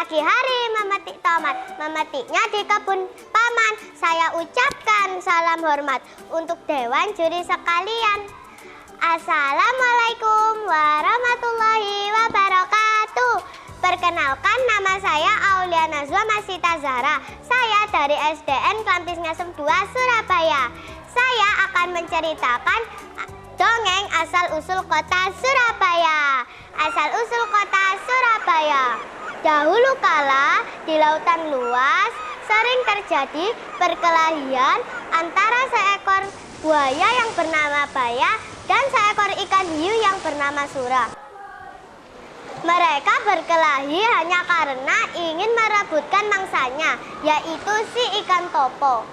pagi hari memetik tomat, memetiknya di kebun paman. Saya ucapkan salam hormat untuk dewan juri sekalian. Assalamualaikum warahmatullahi wabarakatuh. Perkenalkan, nama saya Aulia Nazwa Masita Zahra. Saya dari SDN Klampis Ngasem 2 Surabaya. Saya akan menceritakan dongeng asal-usul kota Surabaya. Asal-usul kota Surabaya. Dahulu kala di lautan luas sering terjadi perkelahian antara seekor buaya yang bernama Baya dan seekor ikan hiu yang bernama Sura. Mereka berkelahi hanya karena ingin merebutkan mangsanya, yaitu si ikan topo.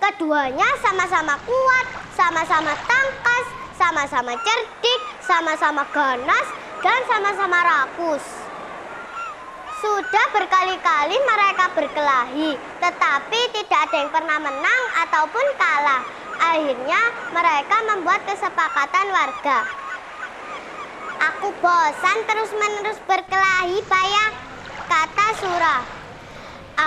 Keduanya sama-sama kuat, sama-sama tangkas, sama-sama cerdik, sama-sama ganas, dan sama-sama rakus. Sudah berkali-kali mereka berkelahi, tetapi tidak ada yang pernah menang ataupun kalah. Akhirnya mereka membuat kesepakatan warga. Aku bosan terus-menerus berkelahi, Baya, kata Sura.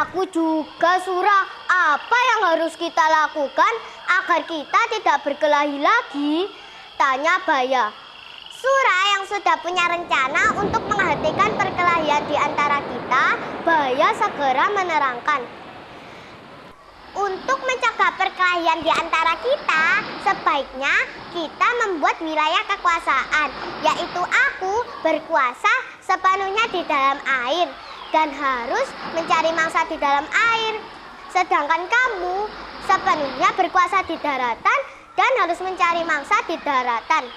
Aku juga, Sura. Apa yang harus kita lakukan agar kita tidak berkelahi lagi? Tanya Baya. Sura yang sudah punya rencana untuk menghentikan perkelahian di antara kita, Baya segera menerangkan. Untuk mencegah perkelahian di antara kita, sebaiknya kita membuat wilayah kekuasaan, yaitu aku berkuasa sepenuhnya di dalam air dan harus mencari mangsa di dalam air. Sedangkan kamu sepenuhnya berkuasa di daratan dan harus mencari mangsa di daratan.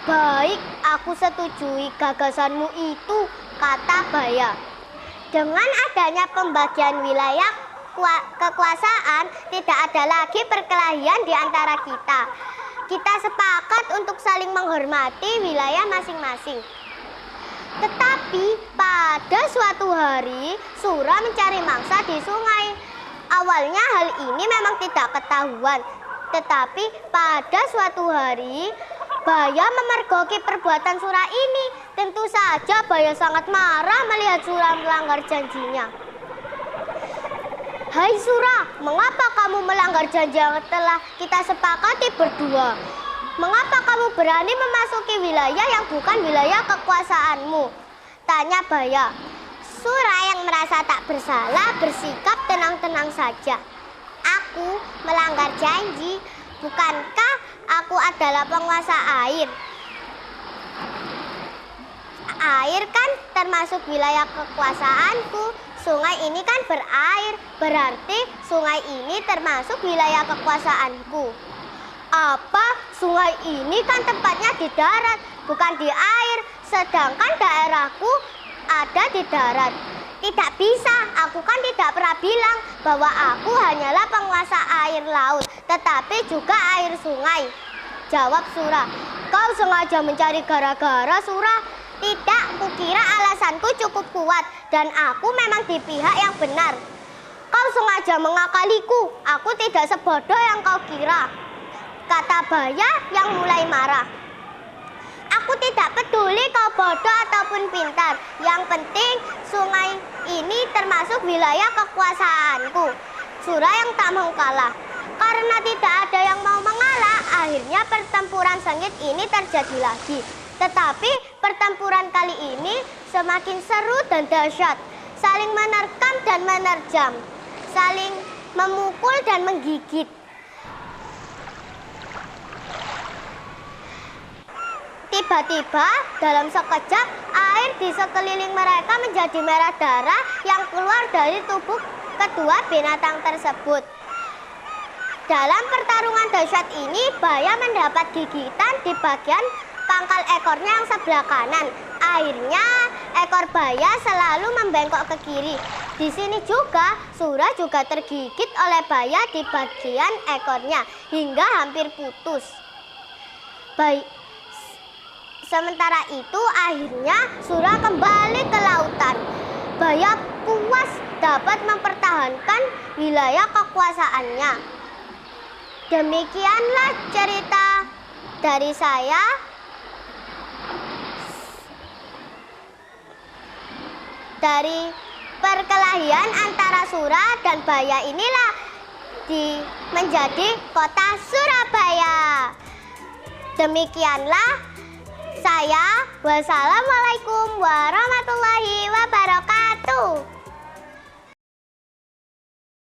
Baik, aku setujui gagasanmu itu, kata Baya. Dengan adanya pembagian wilayah kekuasaan, tidak ada lagi perkelahian di antara kita. Kita sepakat untuk saling menghormati wilayah masing-masing. Tetapi pada suatu hari, Sura mencari mangsa di sungai. Awalnya hal ini memang tidak ketahuan. Tetapi pada suatu hari, Baya memergoki perbuatan Sura ini. Tentu saja Baya sangat marah melihat Sura melanggar janjinya. Hai Sura, mengapa kamu melanggar janji yang telah kita sepakati berdua? Mengapa kamu berani memasuki wilayah yang bukan wilayah kekuasaanmu? Tanya Baya. Sura yang merasa tak bersalah bersikap tenang-tenang saja. Aku melanggar janji, bukankah aku adalah penguasa air? Air kan termasuk wilayah kekuasaanku. Sungai ini kan berair, berarti sungai ini termasuk wilayah kekuasaanku. Apa? Sungai ini kan tempatnya di darat, bukan di air, sedangkan daerahku ada di darat. Tidak bisa, aku kan tidak pernah bilang bahwa aku hanyalah penguasa air laut, tetapi juga air sungai. Jawab Sura. Kau sengaja mencari gara-gara, Sura? Tidak, kukira alasanku cukup kuat dan aku memang di pihak yang benar. Kau sengaja mengakaliku, aku tidak sebodoh yang kau kira, kata Baya yang mulai marah. Aku tidak peduli kau bodoh ataupun pintar. Yang penting sungai ini termasuk wilayah kekuasaanku. Sura yang tak mau kalah. Karena tidak ada yang mau mengalah, akhirnya pertempuran sengit ini terjadi lagi. Tetapi pertempuran kali ini semakin seru dan dahsyat. Saling menerkam dan menerjam. Saling memukul dan menggigit. Tiba-tiba dalam sekejap air di sekeliling mereka menjadi merah darah yang keluar dari tubuh kedua binatang tersebut. Dalam pertarungan dahsyat ini, Baya mendapat gigitan di bagian pangkal ekornya yang sebelah kanan. Akhirnya ekor Baya selalu membengkok ke kiri. Di sini juga Sura juga tergigit oleh Baya di bagian ekornya hingga hampir putus. Sementara itu akhirnya Sura kembali ke lautan. Baya puas dapat mempertahankan wilayah kekuasaannya. Demikianlah cerita dari saya. Dari perkelahian antara Sura dan Baya inilah menjadi kota Surabaya. Demikianlah saya. Wassalamualaikum warahmatullahi wabarakatuh.